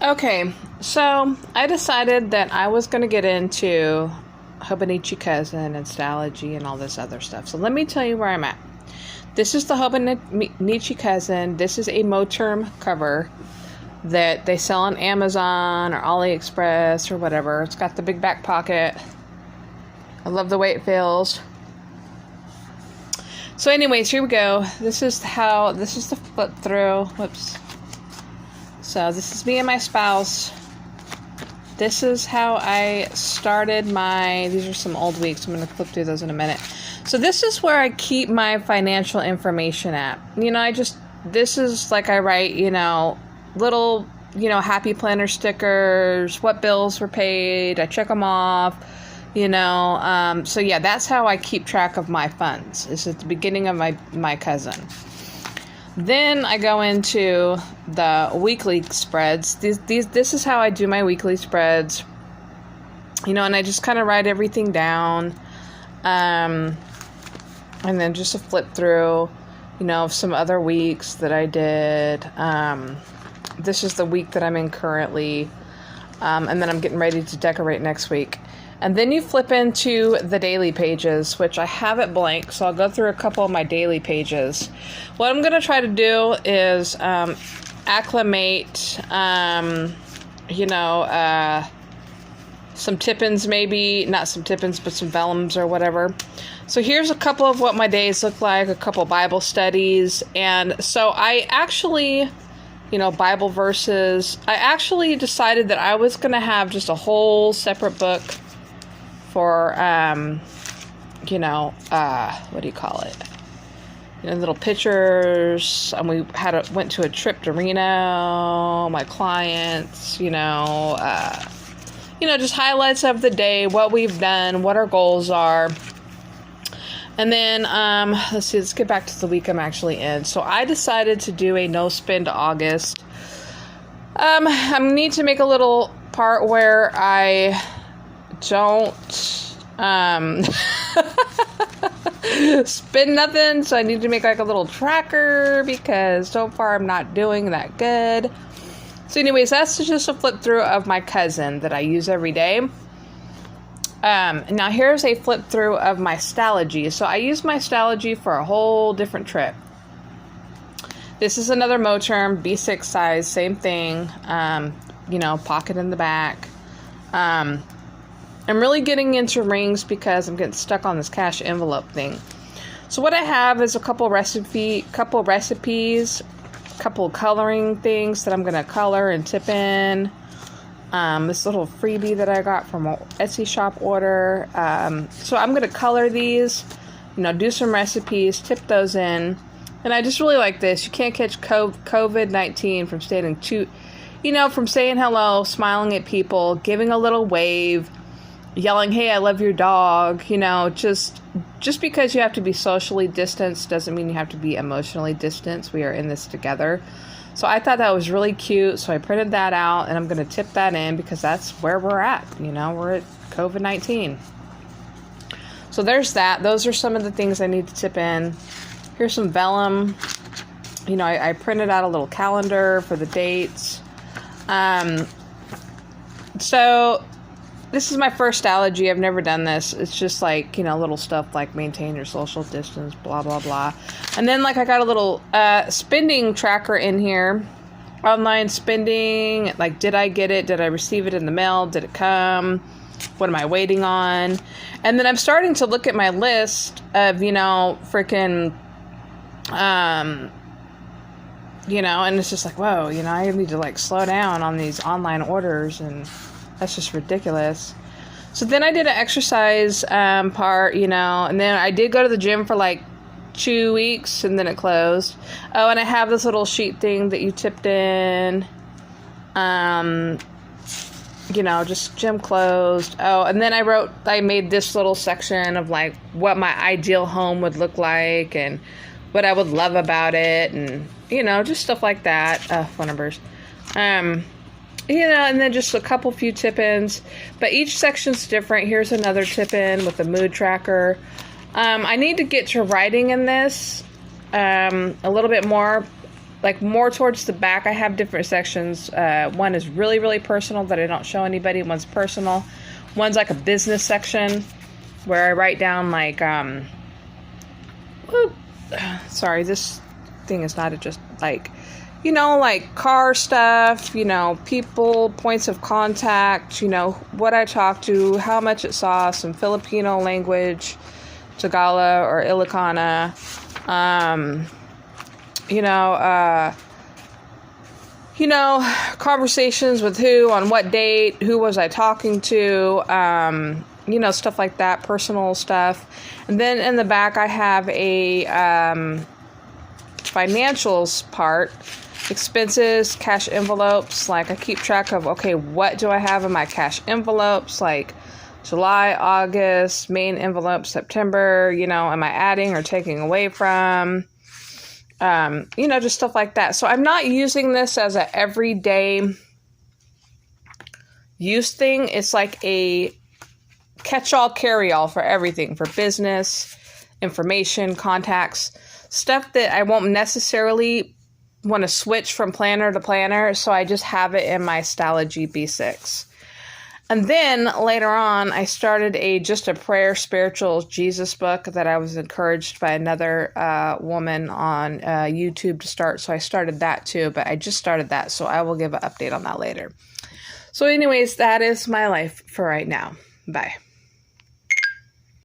Okay, so I decided that I was going to get into hoboninchi cousin and Stalogy and all this other stuff. So let me tell you where I'm at. This is the hoboninchi cousin. This is a Moterm cover that they sell on Amazon or AliExpress or whatever. It's got the big back pocket. I love the way it feels. So anyways, here we go. This is the flip through. Whoops. So this is me and my spouse. This is how I started these are some old weeks. I'm going to flip through those in a minute. So this is where I keep my financial information at. This is like I write, little, happy planner stickers, what bills were paid. I check them off, So yeah, that's how I keep track of my funds. It's at the beginning of my cousin. Then I go into the weekly spreads. This is how I do my weekly spreads. And I just kind of write everything down. And then just a flip through, of some other weeks that I did. This is the week that I'm in currently. And then I'm getting ready to decorate next week. And then you flip into the daily pages, which I have it blank, so I'll go through a couple of my daily pages. What I'm going to try to do is acclimate, some tip-ins maybe, not some tip-ins, but some vellums or whatever. So here's a couple of what my days look like, a couple Bible studies. And so I actually, Bible verses, I actually decided that I was going to have just a whole separate book for, what do you call it? Little pictures. And we went to a trip to Reno, my clients, just highlights of the day, what we've done, what our goals are. And then, let's get back to the week I'm actually in. So I decided to do a no spend August. I need to make a little part where I don't spend nothing, so I need to make like a little tracker because so far I'm not doing that good. So anyways, that's just a flip through of my cousin that I use every day. Now here's a flip through of my Stalogy. So I use my Stalogy for a whole different trip. This is another Moterm B6 size, same thing. Pocket in the back. I'm really getting into rings because I'm getting stuck on this cash envelope thing. So what I have is a couple recipes, couple coloring things that I'm going to color and tip in. This little freebie that I got from an Etsy shop order. So I'm going to color these, do some recipes, tip those in. And I just really like this. You can't catch COVID-19 from from saying hello, smiling at people, giving a little wave, yelling, "Hey, I love your dog." Just because you have to be socially distanced doesn't mean you have to be emotionally distanced. We are in this together. So I thought that was really cute. So I printed that out and I'm going to tip that in because that's where we're at. We're at COVID-19. So there's that. Those are some of the things I need to tip in. Here's some vellum. I printed out a little calendar for the dates. So this is my first Stalogy. I've never done this. It's just like, little stuff like maintain your social distance, blah, blah, blah. And then I got a little spending tracker in here. Online spending. Like, did I get it? Did I receive it in the mail? Did it come? What am I waiting on? And then I'm starting to look at my list of, freaking, and it's just like, whoa, I need to slow down on these online orders, and that's just ridiculous. So then I did an exercise part, and then I did go to the gym for 2 weeks, and then it closed. Oh, and I have this little sheet thing that you tipped in. Just gym closed. Oh, and then I made this little section of what my ideal home would look like and what I would love about it, and just stuff like that. Phone numbers. And then just a few tip-ins. But each section's different. Here's another tip-in with a mood tracker. I need to get to writing in this a little bit more. like more towards the back, I have different sections. One is really, really personal that I don't show anybody. One's personal. One's like a business section where I write down like, sorry, this thing is not just like, you know, like car stuff, you know, people, points of contact, you know, what I talked to, how much it saw, some Filipino language, Tagalog or Ilocana, conversations with who, on what date, who was I talking to, stuff like that, personal stuff. And then in the back, I have a financials part, expenses, cash envelopes. Like I keep track of, okay, what do I have in my cash envelopes? Like July, August, main envelope, September, am I adding or taking away from? Just stuff like that. So I'm not using this as a everyday use thing. It's like a catch-all, carry-all for everything, for business, information, contacts, stuff that I won't necessarily want to switch from planner to planner. So I just have it in my Stalogy B6. And then later on, I started just a prayer spiritual Jesus book that I was encouraged by another woman on YouTube to start. So I started that too, but I just started that. So I will give an update on that later. So anyways, that is my life for right now. Bye.